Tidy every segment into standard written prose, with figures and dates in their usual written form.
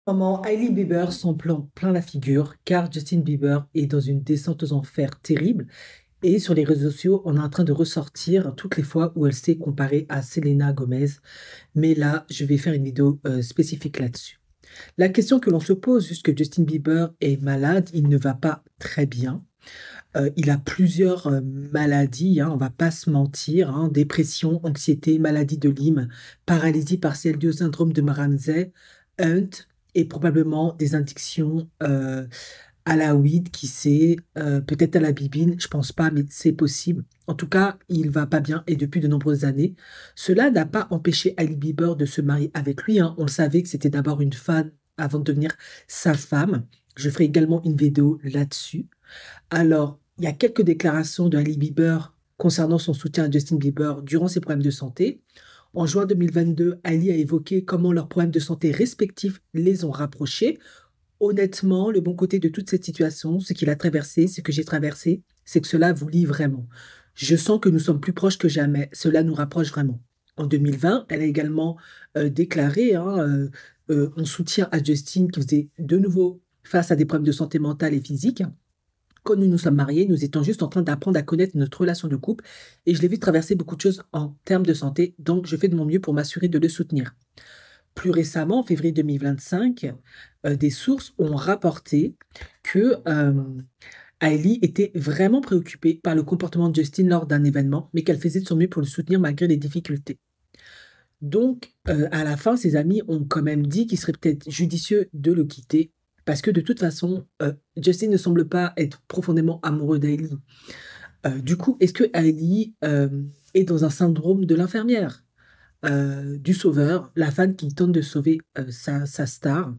Comment Hailey Bieber s'en plein la figure, car Justin Bieber est dans une descente aux enfers terrible. Et sur les réseaux sociaux, on est en train de ressortir toutes les fois où elle s'est comparée à Selena Gomez. Mais là, je vais faire une vidéo spécifique là-dessus. La question que l'on se pose, puisque Justin Bieber est malade, il ne va pas très bien. Il a plusieurs maladies, hein, on va pas se mentir, hein, dépression, anxiété, maladie de Lyme, paralysie partielle du syndrome de Maranzay, Hunt et probablement des addictions à la weed, qui sait, peut-être à la bibine, je pense pas, mais c'est possible. En tout cas, il va pas bien et depuis de nombreuses années. Cela n'a pas empêché Ali Bieber de se marier avec lui, hein. On le savait que c'était d'abord une fan avant de devenir sa femme. Je ferai également une vidéo là-dessus. Alors, il y a quelques déclarations de Ali Bieber concernant son soutien à Justin Bieber durant ses problèmes de santé. En juin 2022, Ali a évoqué comment leurs problèmes de santé respectifs les ont rapprochés. Honnêtement, le bon côté de toute cette situation, ce qu'il a traversé, ce que j'ai traversé, c'est que cela vous lie vraiment. Je sens que nous sommes plus proches que jamais. Cela nous rapproche vraiment. En 2020, elle a également déclaré hein, en soutien à Justin qui faisait de nouveau face à des problèmes de santé mentale et physique. Quand nous nous sommes mariés, nous étions juste en train d'apprendre à connaître notre relation de couple et je l'ai vu traverser beaucoup de choses en termes de santé, donc je fais de mon mieux pour m'assurer de le soutenir. Plus récemment, en février 2025, des sources ont rapporté que Hailey était vraiment préoccupée par le comportement de Justin lors d'un événement, mais qu'elle faisait de son mieux pour le soutenir malgré les difficultés. Donc, à la fin, ses amis ont quand même dit qu'il serait peut-être judicieux de le quitter, parce que de toute façon, Justin ne semble pas être profondément amoureux d'Hailey. Du coup, est-ce que Hailey est dans un syndrome de l'infirmière, du sauveur, la fan qui tente de sauver sa star?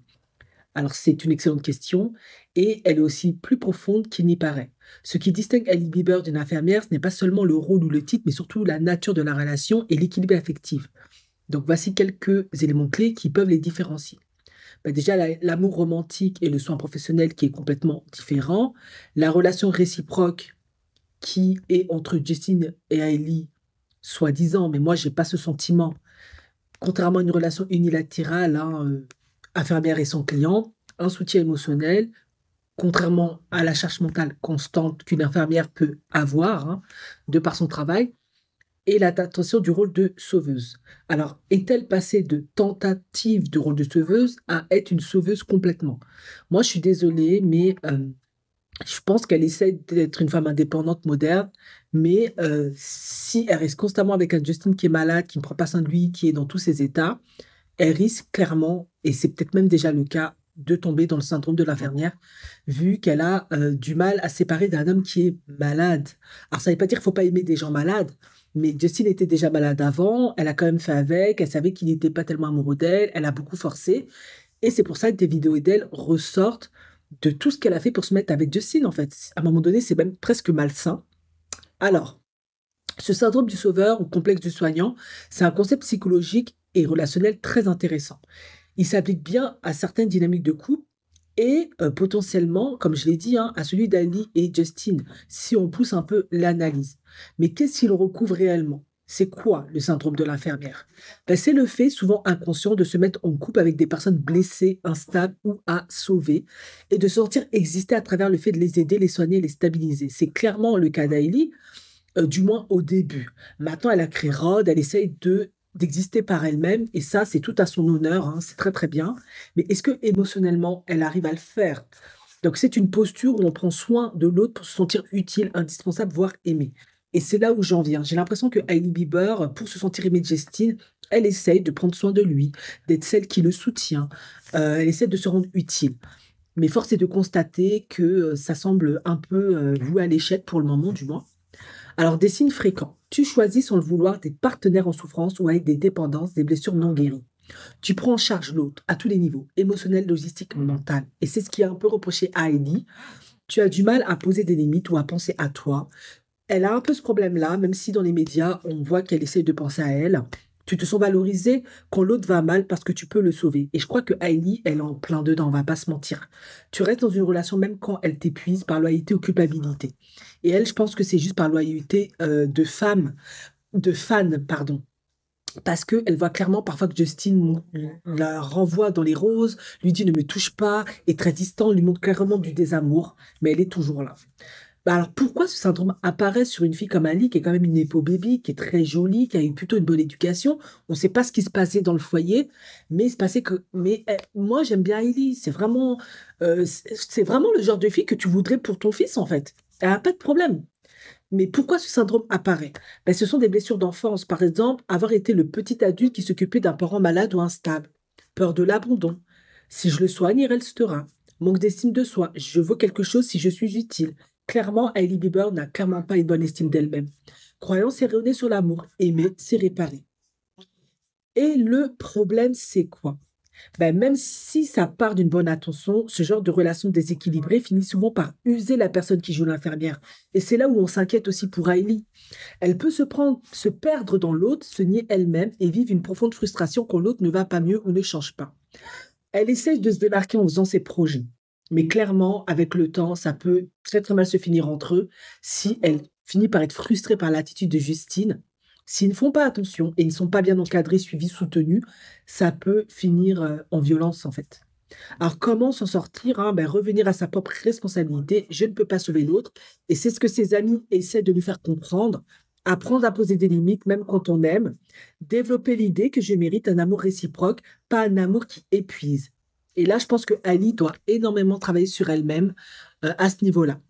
Alors, c'est une excellente question, et elle est aussi plus profonde qu'il n'y paraît. Ce qui distingue Hailey Bieber d'une infirmière, ce n'est pas seulement le rôle ou le titre, mais surtout la nature de la relation et l'équilibre affectif. Donc voici quelques éléments clés qui peuvent les différencier. Ben déjà, l'amour romantique et le soin professionnel qui est complètement différent. La relation réciproque qui est entre Justine et Hailey, soi-disant, mais moi, j'ai pas ce sentiment. Contrairement à une relation unilatérale, hein, infirmière et son client, un soutien émotionnel, contrairement à la charge mentale constante qu'une infirmière peut avoir, hein, de par son travail, et l'adaptation du rôle de sauveuse. Alors, est-elle passée de tentative de rôle de sauveuse à être une sauveuse complètement? Moi, je suis désolée, mais je pense qu'elle essaie d'être une femme indépendante, moderne, mais si elle reste constamment avec un Justin qui est malade, qui ne prend pas soin de lui, qui est dans tous ses états, elle risque clairement, et c'est peut-être même déjà le cas, de tomber dans le syndrome de l'infirmière, vu qu'elle a du mal à se séparer d'un homme qui est malade. Alors, ça ne veut pas dire qu'il ne faut pas aimer des gens malades, mais Justin était déjà malade avant, elle a quand même fait avec, elle savait qu'il n'était pas tellement amoureux d'elle, elle a beaucoup forcé, et c'est pour ça que des vidéos d'elle ressortent de tout ce qu'elle a fait pour se mettre avec Justin, en fait. À un moment donné, c'est même presque malsain. Alors, ce syndrome du sauveur ou complexe du soignant, c'est un concept psychologique et relationnel très intéressant. Il s'applique bien à certaines dynamiques de couple et potentiellement, comme je l'ai dit, hein, à celui d'Ali et Justin, si on pousse un peu l'analyse. Mais qu'est-ce qu'il recouvre réellement? C'est quoi le syndrome de l'infirmière? Ben, c'est le fait, souvent inconscient, de se mettre en couple avec des personnes blessées, instables ou à sauver, et de se sentir exister à travers le fait de les aider, les soigner, les stabiliser. C'est clairement le cas d'Ailey, du moins au début. Maintenant, elle a créé Rod, elle essaye d'exister par elle-même, et ça, c'est tout à son honneur, hein, c'est très très bien. Mais est-ce que émotionnellement, elle arrive à le faire? Donc, c'est une posture où on prend soin de l'autre pour se sentir utile, indispensable, voire aimé. Et c'est là où j'en viens. J'ai l'impression que Hailey Bieber, pour se sentir aimée de Justine, elle essaye de prendre soin de lui, d'être celle qui le soutient. Elle essaie de se rendre utile. Mais force est de constater que ça semble un peu voué à l'échec pour le moment, du moins. Alors, des signes fréquents. Tu choisis sans le vouloir des partenaires en souffrance ou avec des dépendances, des blessures non guéries. Tu prends en charge l'autre à tous les niveaux, émotionnel, logistique, mental. Et c'est ce qui est un peu reproché à Heidi. Tu as du mal à poser des limites ou à penser à toi. Elle a un peu ce problème-là, même si dans les médias, on voit qu'elle essaie de penser à elle. Tu te sens valorisé quand l'autre va mal parce que tu peux le sauver. Et je crois que Hailey, elle est en plein dedans, on va pas se mentir. Tu restes dans une relation même quand elle t'épuise par loyauté ou culpabilité. Et elle, je pense que c'est juste par loyauté de femme, de fan, pardon. parce qu'elle voit clairement parfois que Justin la renvoie dans les roses, lui dit ne me touche pas, est très distant, lui montre clairement du désamour, mais elle est toujours là. Bah alors pourquoi ce syndrome apparaît sur une fille comme Ali, qui est quand même une nepo baby, qui est très jolie, qui a eu plutôt une bonne éducation? On ne sait pas ce qui se passait dans le foyer, mais il se passait que. Mais moi j'aime bien Ellie, c'est vraiment le genre de fille que tu voudrais pour ton fils en fait. Elle n'a pas de problème. Mais pourquoi ce syndrome apparaît? Ben, ce sont des blessures d'enfance. Par exemple, avoir été le petit adulte qui s'occupait d'un parent malade ou instable. Peur de l'abandon. Si je le soigne, il restera. Manque d'estime de soi. Je vaux quelque chose si je suis utile. Clairement, Hailey Bieber n'a clairement pas une bonne estime d'elle-même. Croyance erronée sur l'amour. Aimer, c'est réparer. Et le problème, c'est quoi? Ben, même si ça part d'une bonne intention, ce genre de relation déséquilibrée finit souvent par user la personne qui joue l'infirmière. Et c'est là où on s'inquiète aussi pour Hailey. Elle peut se perdre dans l'autre, se nier elle-même et vivre une profonde frustration quand l'autre ne va pas mieux ou ne change pas. Elle essaye de se démarquer en faisant ses projets. Mais clairement, avec le temps, ça peut très très mal se finir entre eux si elle finit par être frustrée par l'attitude de Justine. S'ils ne font pas attention et ne sont pas bien encadrés, suivis, soutenus, ça peut finir en violence en fait. Alors comment s'en sortir, hein? Ben, revenir à sa propre responsabilité, je ne peux pas sauver l'autre. Et c'est ce que ses amis essaient de lui faire comprendre. Apprendre à poser des limites, même quand on aime. Développer l'idée que je mérite un amour réciproque, pas un amour qui épuise. Et là, je pense que Ali doit énormément travailler sur elle-même à ce niveau-là.